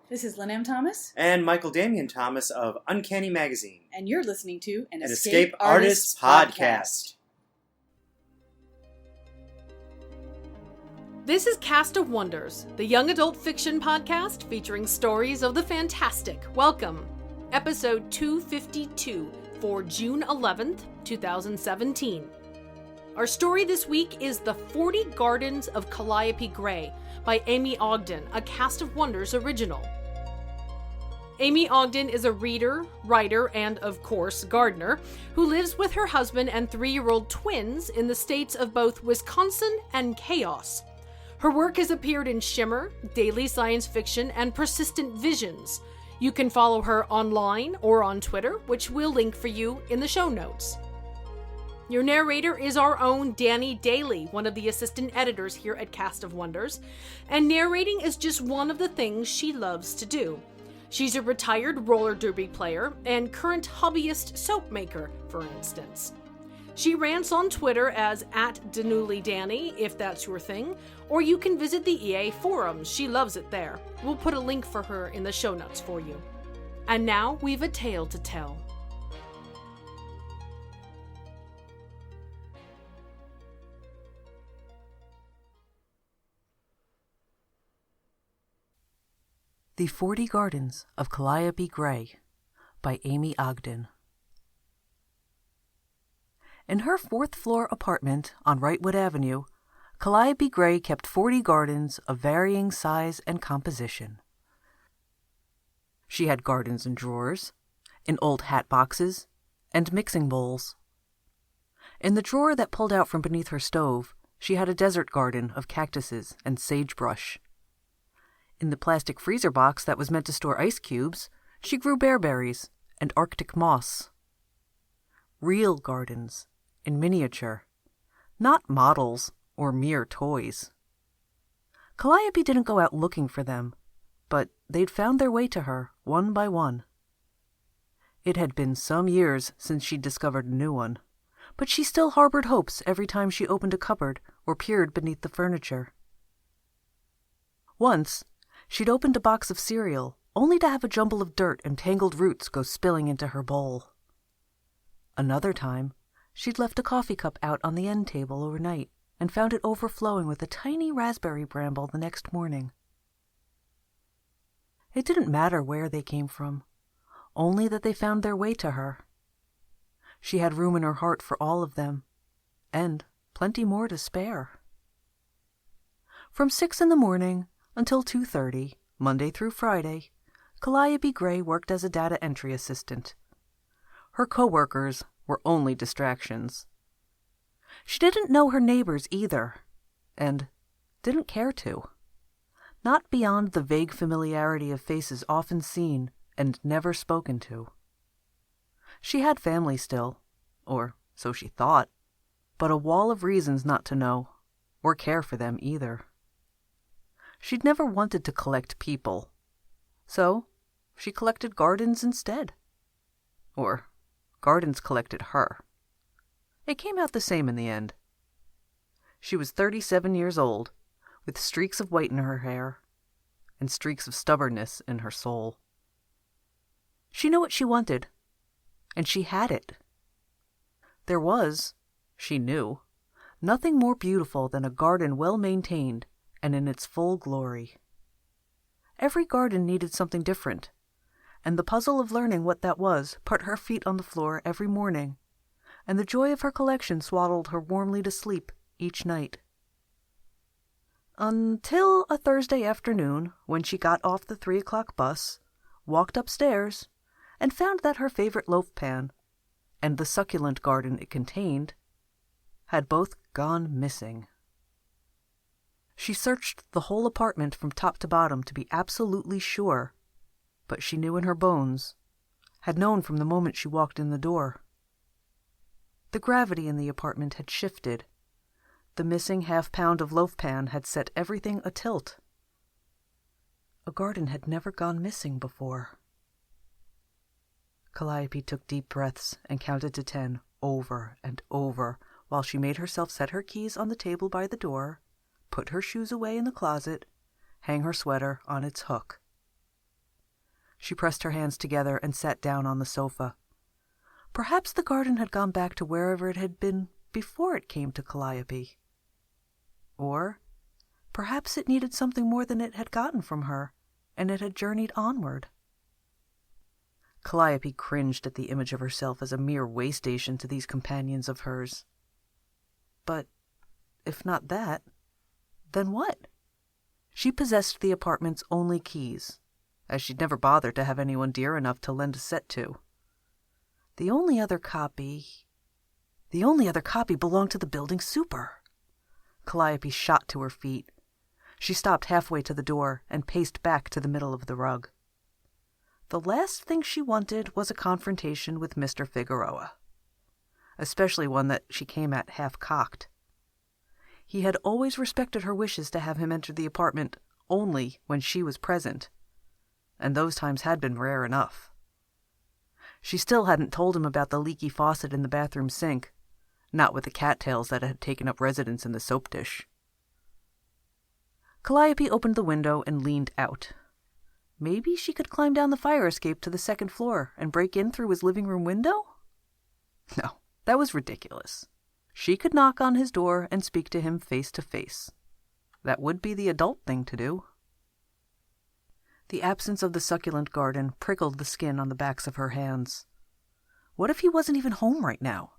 This is Lynn M. Thomas. And Michael Damian Thomas of Uncanny Magazine. And you're listening to an Escape Artists Podcast. This is Cast of Wonders, the young adult fiction podcast featuring stories of the fantastic. Welcome, episode 252 for June 11th, 2017. Our story this week is The 40 Gardens of Calliope Gray by Amy Ogden, a Cast of Wonders original. Amy Ogden is a reader, writer, and, of course, gardener, who lives with her husband and 3-year-old twins in the states of both Wisconsin and Chaos. Her work has appeared in Shimmer, Daily Science Fiction, and Persistent Visions. You can follow her online or on Twitter, which we'll link for you in the show notes. Your narrator is our own Danny Daly, one of the assistant editors here at Cast of Wonders, and narrating is just one of the things she loves to do. She's a retired roller derby player and current hobbyist soap maker, for instance. She rants on Twitter as @DenuliDanny, if that's your thing, or you can visit the EA forums. She loves it there. We'll put a link for her in the show notes for you. And now we've a tale to tell. The 40 Gardens of Calliope Gray by Amy Ogden. In her 4th-floor apartment on Wrightwood Avenue, Calliope Gray kept 40 gardens of varying size and composition. She had gardens in drawers, in old hat boxes, and mixing bowls. In the drawer that pulled out from beneath her stove, she had a desert garden of cactuses and sagebrush. In the plastic freezer box that was meant to store ice cubes, she grew bearberries and Arctic moss. Real gardens, in miniature, not models or mere toys. Calliope didn't go out looking for them, but they'd found their way to her, one by one. It had been some years since she'd discovered a new one, but she still harbored hopes every time she opened a cupboard or peered beneath the furniture. Once, she'd opened a box of cereal, only to have a jumble of dirt and tangled roots go spilling into her bowl. Another time, she'd left a coffee cup out on the end table overnight and found it overflowing with a tiny raspberry bramble the next morning. It didn't matter where they came from, only that they found their way to her. She had room in her heart for all of them, and plenty more to spare. From 6 in the morning until 2:30, Monday through Friday, Calliope Gray worked as a data entry assistant. Her co-workers were only distractions. She didn't know her neighbors either, and didn't care to. Not beyond the vague familiarity of faces often seen and never spoken to. She had family still, or so she thought, but a wall of reasons not to know, or care for them either. She'd never wanted to collect people, so she collected gardens instead. Or gardens collected her. It came out the same in the end. She was 37 years old, with streaks of white in her hair, and streaks of stubbornness in her soul. She knew what she wanted, and she had it. There was, she knew, nothing more beautiful than a garden well-maintained and in its full glory. Every garden needed something different, and the puzzle of learning what that was put her feet on the floor every morning, and the joy of her collection swaddled her warmly to sleep each night. Until a Thursday afternoon, when she got off the 3 o'clock bus, walked upstairs, and found that her favorite loaf pan, and the succulent garden it contained, had both gone missing. She searched the whole apartment from top to bottom to be absolutely sure, but she knew in her bones, had known from the moment she walked in the door. The gravity in the apartment had shifted. The missing half-pound of loaf pan had set everything atilt. A garden had never gone missing before. Calliope took deep breaths and counted to 10 over and over while she made herself set her keys on the table by the door, put her shoes away in the closet, hang her sweater on its hook. She pressed her hands together and sat down on the sofa. Perhaps the garden had gone back to wherever it had been before it came to Calliope. Or perhaps it needed something more than it had gotten from her, and it had journeyed onward. Calliope cringed at the image of herself as a mere way-station to these companions of hers. But if not that, then what? She possessed the apartment's only keys, as she'd never bothered to have anyone dear enough to lend a set to. The only other copy belonged to the building super. Calliope shot to her feet. She stopped halfway to the door and paced back to the middle of the rug. The last thing she wanted was a confrontation with Mr. Figueroa, especially one that she came at half-cocked. He had always respected her wishes to have him enter the apartment only when she was present, and those times had been rare enough. She still hadn't told him about the leaky faucet in the bathroom sink, not with the cattails that had taken up residence in the soap dish. Calliope opened the window and leaned out. Maybe she could climb down the fire escape to the second floor and break in through his living room window? No, that was ridiculous. She could knock on his door and speak to him face to face. That would be the adult thing to do. The absence of the succulent garden prickled the skin on the backs of her hands. What if he wasn't even home right now?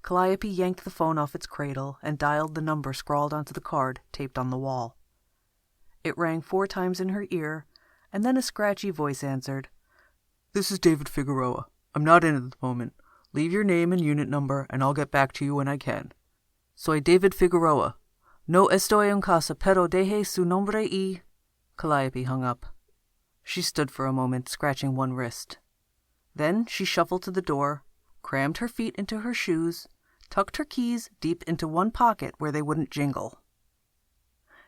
Calliope yanked the phone off its cradle and dialed the number scrawled onto the card taped on the wall. It rang 4 times in her ear, and then a scratchy voice answered. "This is David Figueroa. I'm not in at the moment. Leave your name and unit number, and I'll get back to you when I can. Soy David Figueroa. No estoy en casa, pero deje su nombre y..." Calliope hung up. She stood for a moment, scratching one wrist. Then she shuffled to the door, crammed her feet into her shoes, tucked her keys deep into one pocket where they wouldn't jingle.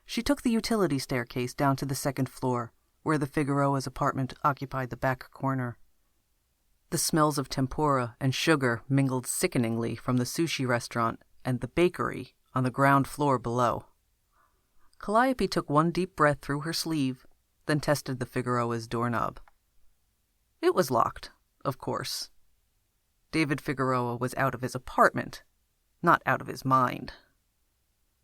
She took the utility staircase down to the second floor, where the Figueroa's apartment occupied the back corner. The smells of tempura and sugar mingled sickeningly from the sushi restaurant and the bakery on the ground floor below. Calliope took one deep breath through her sleeve, then tested the Figueroa's doorknob. It was locked, of course. David Figueroa was out of his apartment, not out of his mind.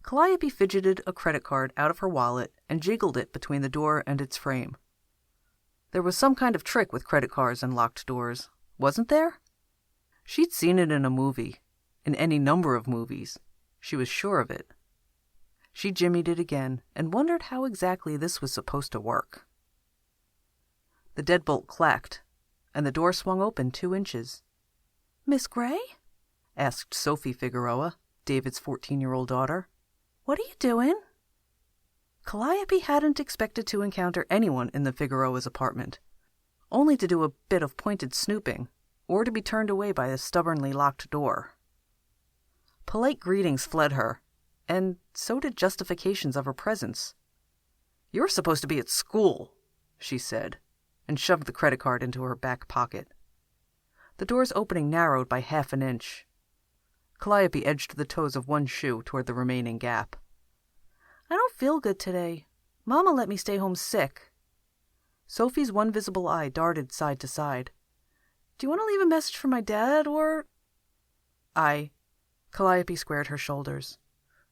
Calliope fidgeted a credit card out of her wallet and jiggled it between the door and its frame. There was some kind of trick with credit cards and locked doors, wasn't there? She'd seen it in a movie, in any number of movies. She was sure of it. She jimmied it again and wondered how exactly this was supposed to work. The deadbolt clacked, and the door swung open 2 inches. "Miss Gray?" asked Sophie Figueroa, David's 14-year-old daughter. "What are you doing?" Calliope hadn't expected to encounter anyone in the Figueroa's apartment, only to do a bit of pointed snooping, or to be turned away by a stubbornly locked door. Polite greetings fled her, and so did justifications of her presence. "You're supposed to be at school," she said, and shoved the credit card into her back pocket. The door's opening narrowed by 1/2 an inch. Calliope edged the toes of one shoe toward the remaining gap. "I don't feel good today. Mama let me stay home sick." Sophie's one visible eye darted side to side. "Do you want to leave a message for my dad, or—" Calliope squared her shoulders.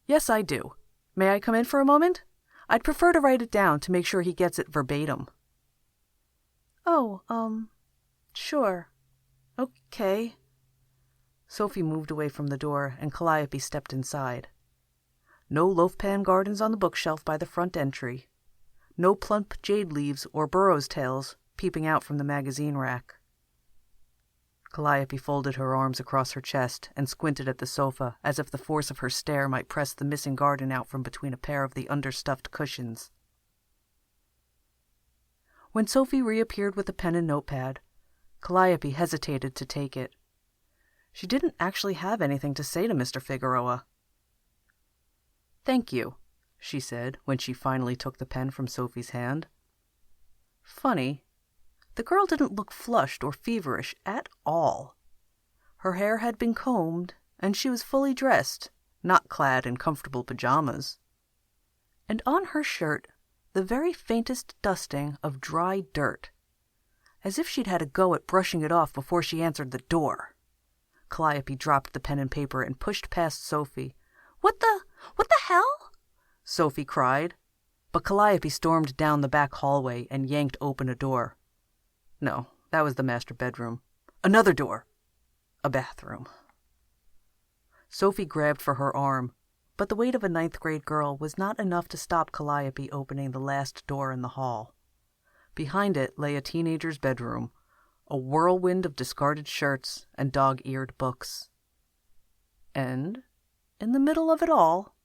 "Yes, I do. May I come in for a moment? I'd prefer to write it down to make sure he gets it verbatim." "Oh, sure. Okay." Sophie moved away from the door, and Calliope stepped inside. No loaf-pan gardens on the bookshelf by the front entry. No plump jade leaves or burro's tails peeping out from the magazine rack. Calliope folded her arms across her chest and squinted at the sofa as if the force of her stare might press the missing garden out from between a pair of the understuffed cushions. When Sophie reappeared with a pen and notepad, Calliope hesitated to take it. She didn't actually have anything to say to Mr. Figueroa. "Thank you," she said when she finally took the pen from Sophie's hand. Funny, the girl didn't look flushed or feverish at all. Her hair had been combed, and she was fully dressed, not clad in comfortable pajamas. And on her shirt, the very faintest dusting of dry dirt, as if she'd had a go at brushing it off before she answered the door. Calliope dropped the pen and paper and pushed past Sophie. What the hell?" Sophie cried. But Calliope stormed down the back hallway and yanked open a door. No, that was the master bedroom. Another door. A bathroom. Sophie grabbed for her arm, but the weight of a 9th-grade girl was not enough to stop Calliope opening the last door in the hall. Behind it lay a teenager's bedroom, a whirlwind of discarded shirts and dog-eared books. And, in the middle of it all,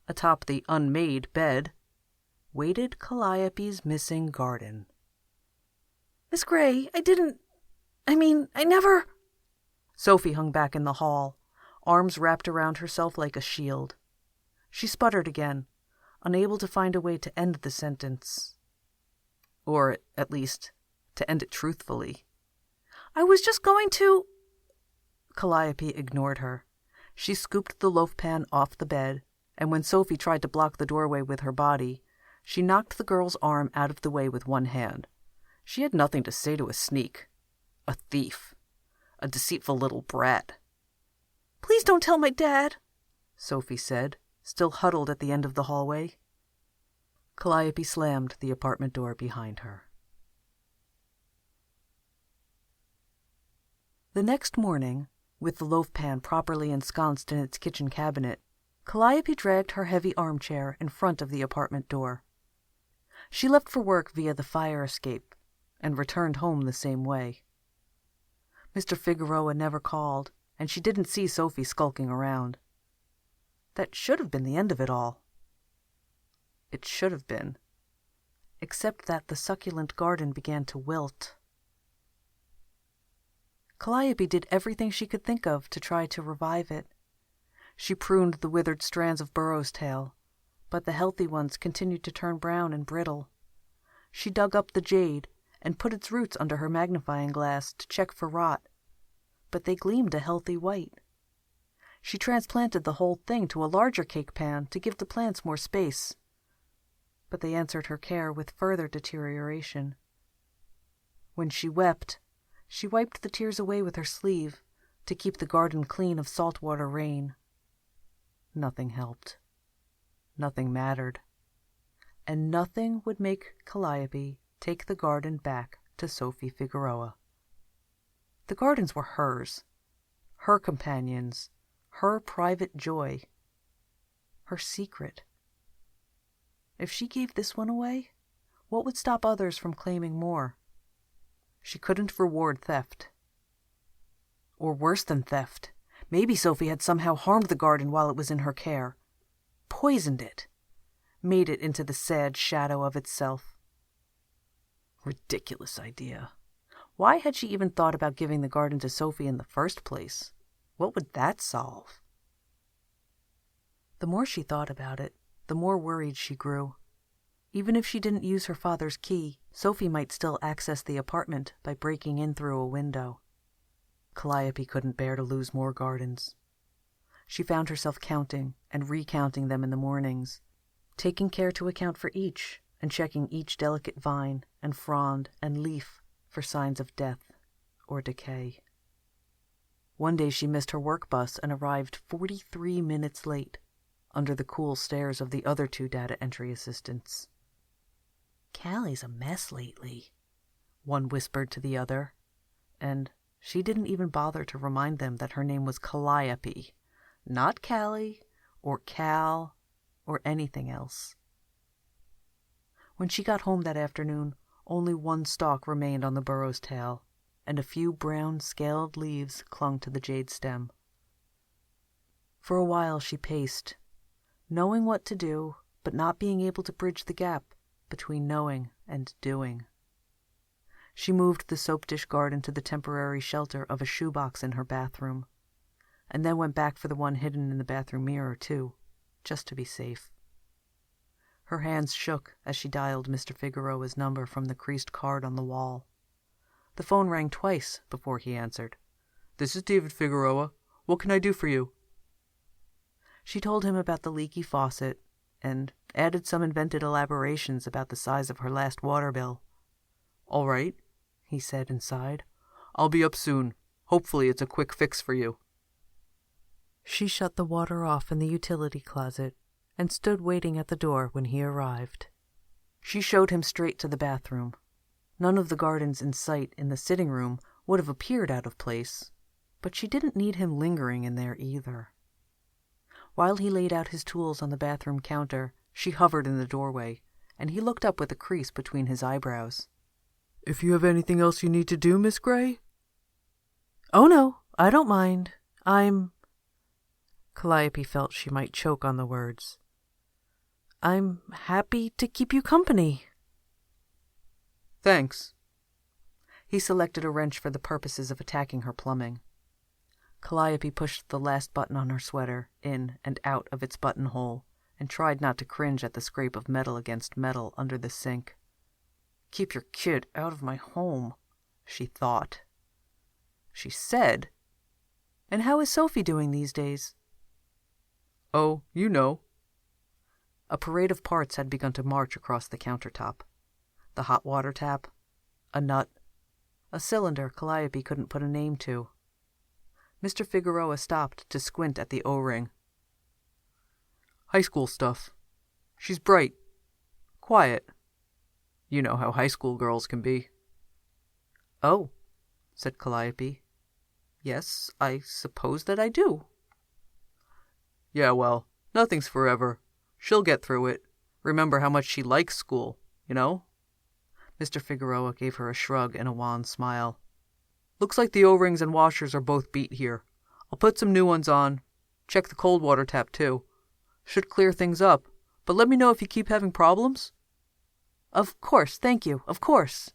atop the unmade bed, waited Calliope's missing garden. "Miss Gray, I never—" Sophie hung back in the hall, arms wrapped around herself like a shield. She sputtered again, unable to find a way to end the sentence. Or, at least, to end it truthfully. "I was just going to—" Calliope ignored her. She scooped the loaf pan off the bed, and when Sophie tried to block the doorway with her body, she knocked the girl's arm out of the way with one hand. She had nothing to say to a sneak, a thief, a deceitful little brat. "Please don't tell my dad," Sophie said, still huddled at the end of the hallway. Calliope slammed the apartment door behind her. The next morning, with the loaf pan properly ensconced in its kitchen cabinet, Calliope dragged her heavy armchair in front of the apartment door. She left for work via the fire escape and returned home the same way. Mr. Figueroa never called, and she didn't see Sophie skulking around. That should have been the end of it all. It should have been, except that the succulent garden began to wilt. Calliope did everything she could think of to try to revive it. She pruned the withered strands of Burrow's tail, but the healthy ones continued to turn brown and brittle. She dug up the jade and put its roots under her magnifying glass to check for rot, but they gleamed a healthy white. She transplanted the whole thing to a larger cake pan to give the plants more space, but they answered her care with further deterioration. When she wept, she wiped the tears away with her sleeve to keep the garden clean of saltwater rain. Nothing helped. Nothing mattered. And nothing would make Calliope take the garden back to Sophie Figueroa. The gardens were hers, her companions, her private joy, her secret. If she gave this one away, what would stop others from claiming more? She couldn't reward theft. Or worse than theft, maybe Sophie had somehow harmed the garden while it was in her care, poisoned it, made it into the sad shadow of itself. Ridiculous idea. Why had she even thought about giving the garden to Sophie in the first place? What would that solve? The more she thought about it, the more worried she grew. Even if she didn't use her father's key, Sophie might still access the apartment by breaking in through a window. Calliope couldn't bear to lose more gardens. She found herself counting and recounting them in the mornings, taking care to account for each and checking each delicate vine and frond and leaf for signs of death or decay. One day she missed her work bus and arrived 43 minutes late, under the cool stares of the other two data entry assistants. "Callie's a mess lately," one whispered to the other, and she didn't even bother to remind them that her name was Calliope, not Callie or Cal or anything else. When she got home that afternoon, only one stalk remained on the burrow's tail, and a few brown scaled leaves clung to the jade stem. For a while she paced, knowing what to do, but not being able to bridge the gap between knowing and doing. She moved the soap dish garden to the temporary shelter of a shoebox in her bathroom, and then went back for the one hidden in the bathroom mirror, too, just to be safe. Her hands shook as she dialed Mr. Figueroa's number from the creased card on the wall. The phone rang twice before he answered. "This is David Figueroa. What can I do for you?" She told him about the leaky faucet and added some invented elaborations about the size of her last water bill. "All right. he said and sighed. "I'll be up soon. Hopefully it's a quick fix for you." She shut the water off in the utility closet and stood waiting at the door when he arrived. She showed him straight to the bathroom. None of the gardens in sight in the sitting room would have appeared out of place, but she didn't need him lingering in there either. While he laid out his tools on the bathroom counter, she hovered in the doorway, and he looked up with a crease between his eyebrows. "If you have anything else you need to do, Miss Gray?" "Oh no, I don't mind. Calliope felt she might choke on the words. "I'm happy to keep you company." "Thanks." He selected a wrench for the purposes of attacking her plumbing. Calliope pushed the last button on her sweater in and out of its buttonhole and tried not to cringe at the scrape of metal against metal under the sink. "Keep your kid out of my home," she thought. She said, "And how is Sophie doing these days?" "Oh, you know." A parade of parts had begun to march across the countertop. The hot water tap, a nut, a cylinder Calliope couldn't put a name to. Mr. Figueroa stopped to squint at the O-ring. "High school stuff. She's bright. Quiet. You know how high school girls can be." "Oh," said Calliope. "Yes, I suppose that I do." "Yeah, well, nothing's forever. She'll get through it. Remember how much she likes school, you know?" Mr. Figueroa gave her a shrug and a wan smile. "Looks like the O-rings and washers are both beat here. I'll put some new ones on. Check the cold water tap, too. Should clear things up, but let me know if you keep having problems." "Of course, thank you, of course."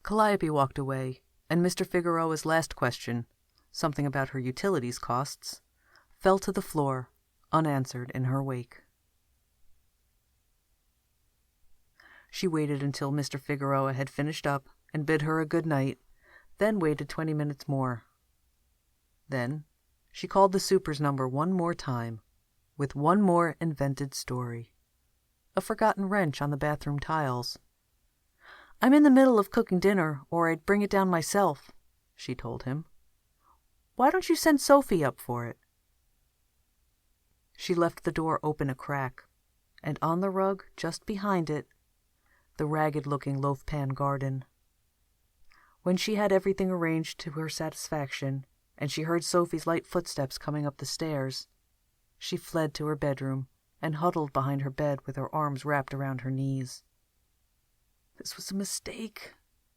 Calliope walked away, and Mr. Figueroa's last question, something about her utilities costs, fell to the floor, unanswered in her wake. She waited until Mr. Figueroa had finished up and bid her a good night, then waited 20 minutes more. Then she called the super's number one more time, with one more invented story. A forgotten wrench on the bathroom tiles. "I'm in the middle of cooking dinner, or I'd bring it down myself," she told him. "Why don't you send Sophie up for it?" She left the door open a crack, and on the rug just behind it, the ragged-looking loaf-pan garden. When she had everything arranged to her satisfaction, and she heard Sophie's light footsteps coming up the stairs, she fled to her bedroom and huddled behind her bed with her arms wrapped around her knees. "This was a mistake,"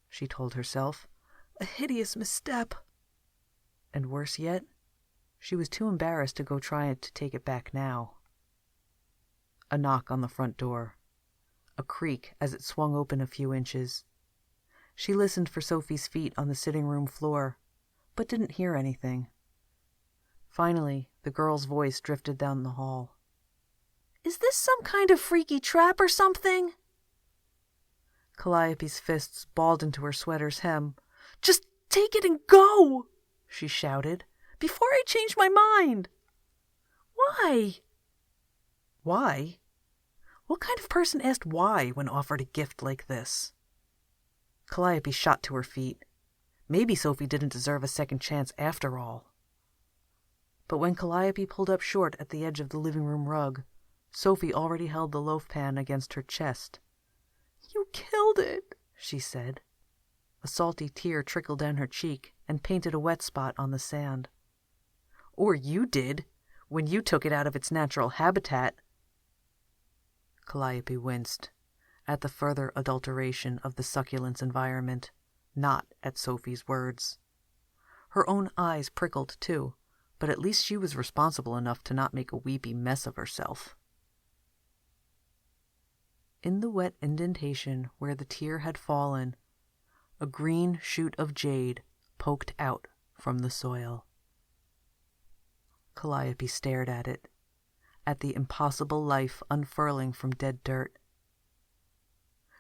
she told herself. "A hideous misstep." And worse yet, she was too embarrassed to go try to take it back now. A knock on the front door. A creak as it swung open a few inches. She listened for Sophie's feet on the sitting room floor, but didn't hear anything. Finally, the girl's voice drifted down the hall. "Is this some kind of freaky trap or something?" Calliope's fists balled into her sweater's hem. "Just take it and go!" she shouted. "Before I change my mind!" "Why?" Why? What kind of person asked why when offered a gift like this? Calliope shot to her feet. Maybe Sophie didn't deserve a second chance after all. But when Calliope pulled up short at the edge of the living room rug, Sophie already held the loaf pan against her chest. "You killed it," she said. A salty tear trickled down her cheek and painted a wet spot on the sand. "Or you did, when you took it out of its natural habitat." Calliope winced at the further adulteration of the succulent's environment, not at Sophie's words. Her own eyes prickled too, but at least she was responsible enough to not make a weepy mess of herself. In the wet indentation where the tear had fallen, a green shoot of jade poked out from the soil. Calliope stared at it, at the impossible life unfurling from dead dirt.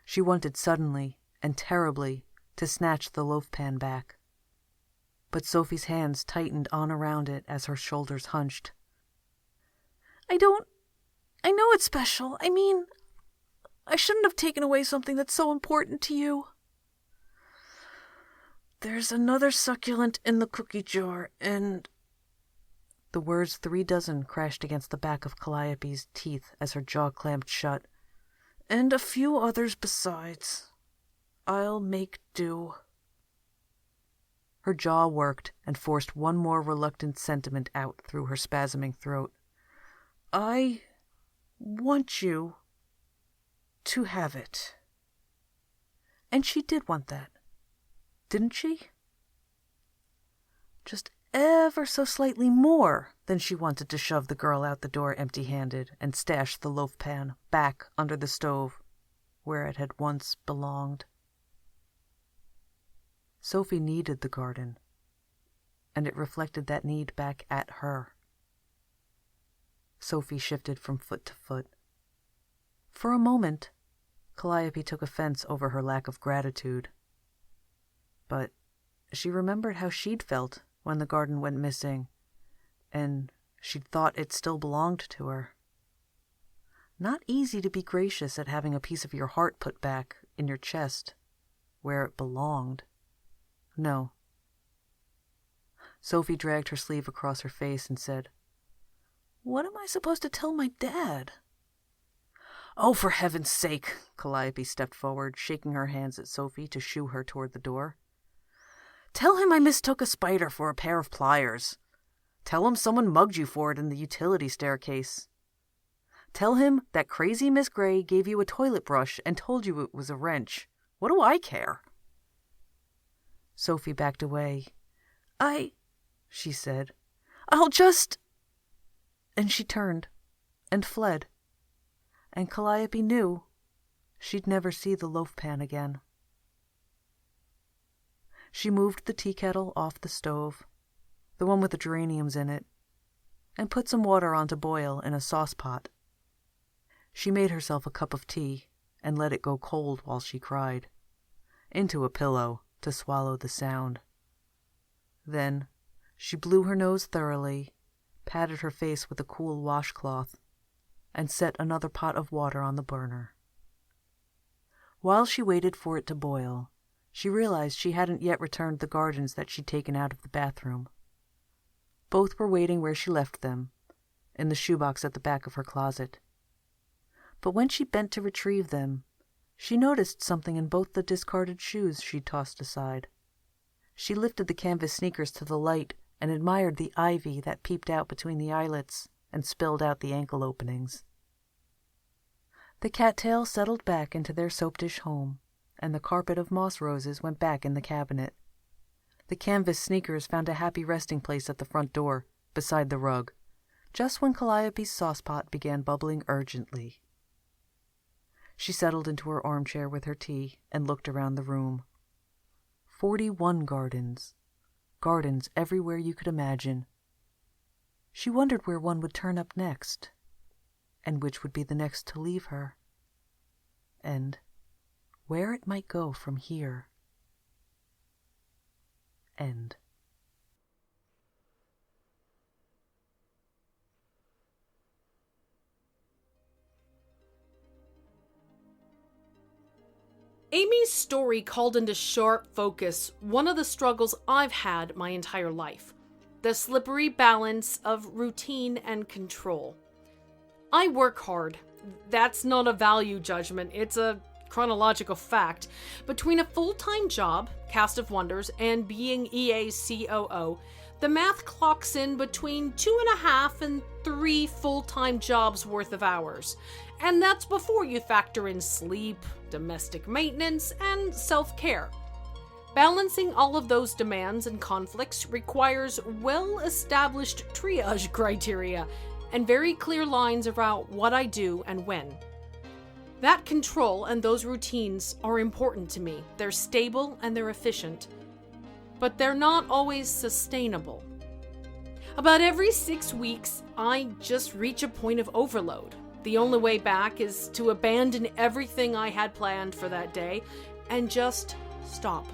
She wanted suddenly and terribly to snatch the loaf pan back, but Sophie's hands tightened on around it as her shoulders hunched. I know it's special. I mean, I shouldn't have taken away something that's so important to you." There's another succulent in the cookie jar, and... The words 36 crashed against the back of Calliope's teeth as her jaw clamped shut. And a few others besides. I'll make do. Her jaw worked and forced one more reluctant sentiment out through her spasming throat. I want you to have it. And she did want that, didn't she? Just ever so slightly more than she wanted to shove the girl out the door empty-handed and stash the loaf pan back under the stove where it had once belonged. Sophie needed the garden, and it reflected that need back at her. Sophie shifted from foot to foot. For a moment, Calliope took offense over her lack of gratitude. But she remembered how she'd felt when the garden went missing, and she'd thought it still belonged to her. Not easy to be gracious at having a piece of your heart put back in your chest, where it belonged. No. Sophie dragged her sleeve across her face and said, "What am I supposed to tell my dad?" "Oh, for heaven's sake!" Calliope stepped forward, shaking her hands at Sophie to shoo her toward the door. "Tell him I mistook a spider for a pair of pliers. Tell him someone mugged you for it in the utility staircase. Tell him that crazy Miss Gray gave you a toilet brush and told you it was a wrench. What do I care?" Sophie backed away. She said, "I'll just..." And she turned and fled. And Calliope knew she'd never see the loaf pan again. She moved the tea kettle off the stove, the one with the geraniums in it, and put some water on to boil in a saucepot. She made herself a cup of tea and let it go cold while she cried, into a pillow to swallow the sound. Then she blew her nose thoroughly, patted her face with a cool washcloth, and set another pot of water on the burner. While she waited for it to boil, she realized she hadn't yet returned the gardens that she'd taken out of the bathroom. Both were waiting where she left them, in the shoebox at the back of her closet. But when she bent to retrieve them, she noticed something in both the discarded shoes she'd tossed aside. She lifted the canvas sneakers to the light and admired the ivy that peeped out between the eyelets and spilled out the ankle openings. The cattail settled back into their soap dish home, and the carpet of moss roses went back in the cabinet. The canvas sneakers found a happy resting place at the front door, beside the rug, just when Calliope's saucepot began bubbling urgently. She settled into her armchair with her tea and looked around the room. 41 gardens. Gardens everywhere you could imagine. She wondered where one would turn up next, and which would be the next to leave her, and where it might go from here. End. Amy's story called into sharp focus one of the struggles I've had my entire life: the slippery balance of routine and control. I work hard. That's not a value judgment, it's a chronological fact. Between a full-time job, Cast of Wonders, and being EA's COO, the math clocks in between 2.5 and 3 full-time jobs worth of hours. And that's before you factor in sleep, domestic maintenance, and self-care. Balancing all of those demands and conflicts requires well-established triage criteria and very clear lines about what I do and when. That control and those routines are important to me. They're stable and they're efficient. But they're not always sustainable. About every 6 weeks, I just reach a point of overload. The only way back is to abandon everything I had planned for that day and just stop.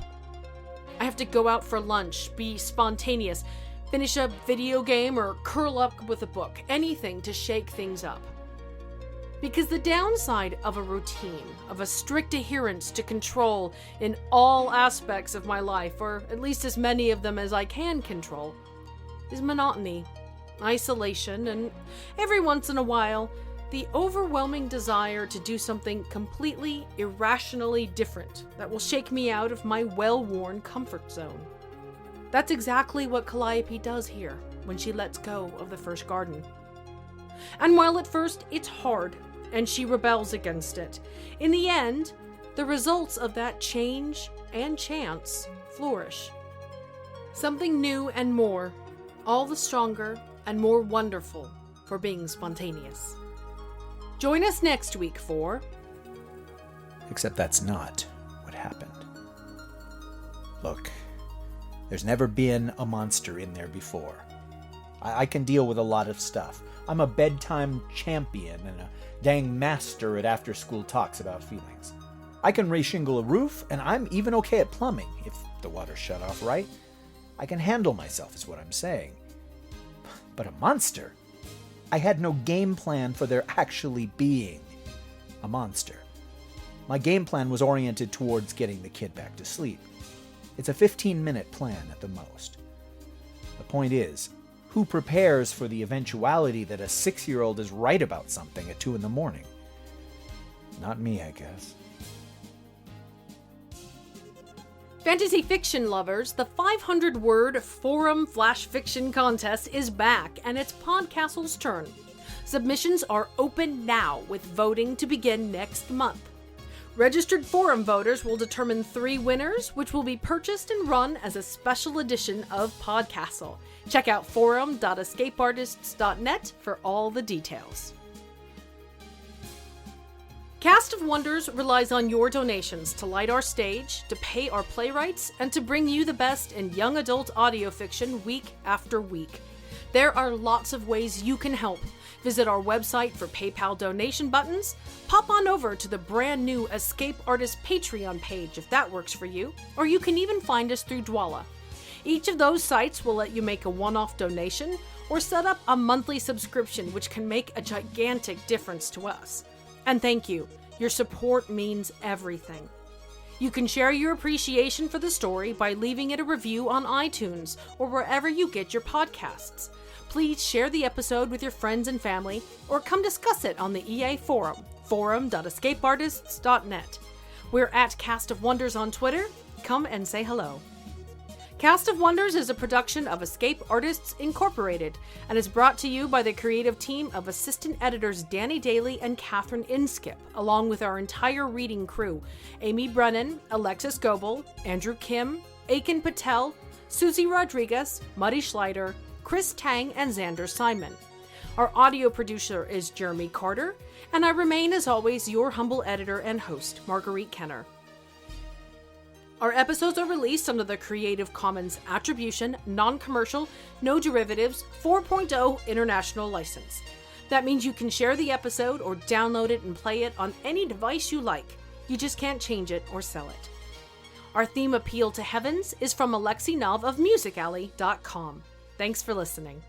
I have to go out for lunch, be spontaneous, finish a video game, or curl up with a book. Anything to shake things up. Because the downside of a routine, of a strict adherence to control in all aspects of my life, or at least as many of them as I can control, is monotony, isolation, and every once in a while, the overwhelming desire to do something completely, irrationally different that will shake me out of my well-worn comfort zone. That's exactly what Calliope does here when she lets go of the first garden. And while at first it's hard, and she rebels against it, in the end, the results of that change and chance flourish. Something new and more, all the stronger and more wonderful for being spontaneous. Join us next week for... Except that's not what happened. Look, there's never been a monster in there before. I can deal with a lot of stuff. I'm a bedtime champion and a dang master at after-school talks about feelings. I can reshingle a roof, and I'm even okay at plumbing, if the water's shut off right. I can handle myself, is what I'm saying. But a monster? I had no game plan for there actually being a monster. My game plan was oriented towards getting the kid back to sleep. It's a 15-minute plan at the most. The point is, who prepares for the eventuality that a 6-year-old is right about something at 2 a.m? Not me, I guess. Fantasy fiction lovers, the 500-word forum flash fiction contest is back, and it's Podcastle's turn. Submissions are open now, with voting to begin next month. Registered forum voters will determine 3 winners, which will be purchased and run as a special edition of Podcastle. Check out forum.escapeartists.net for all the details. Cast of Wonders relies on your donations to light our stage, to pay our playwrights, and to bring you the best in young adult audio fiction week after week. There are lots of ways you can help. Visit our website for PayPal donation buttons, pop on over to the brand new Escape Artist Patreon page if that works for you, or you can even find us through Dwala. Each of those sites will let you make a one-off donation, or set up a monthly subscription, which can make a gigantic difference to us. And thank you. Your support means everything. You can share your appreciation for the story by leaving it a review on iTunes or wherever you get your podcasts. Please share the episode with your friends and family, or come discuss it on the EA forum, forum.escapeartists.net. We're at Cast of Wonders on Twitter. Come and say hello. Cast of Wonders is a production of Escape Artists Incorporated and is brought to you by the creative team of assistant editors Danny Daly and Catherine Inskip, along with our entire reading crew: Amy Brennan, Alexis Goebel, Andrew Kim, Aiken Patel, Susie Rodriguez, Muddy Schleider, Chris Tang, and Xander Simon. Our audio producer is Jeremy Carter, and I remain, as always, your humble editor and host, Marguerite Kenner. Our episodes are released under the Creative Commons Attribution, Non-Commercial, No Derivatives 4.0 International License. That means you can share the episode or download it and play it on any device you like. You just can't change it or sell it. Our theme, Appeal to Heavens, is from Alexi Nov of MusicAlley.com. Thanks for listening.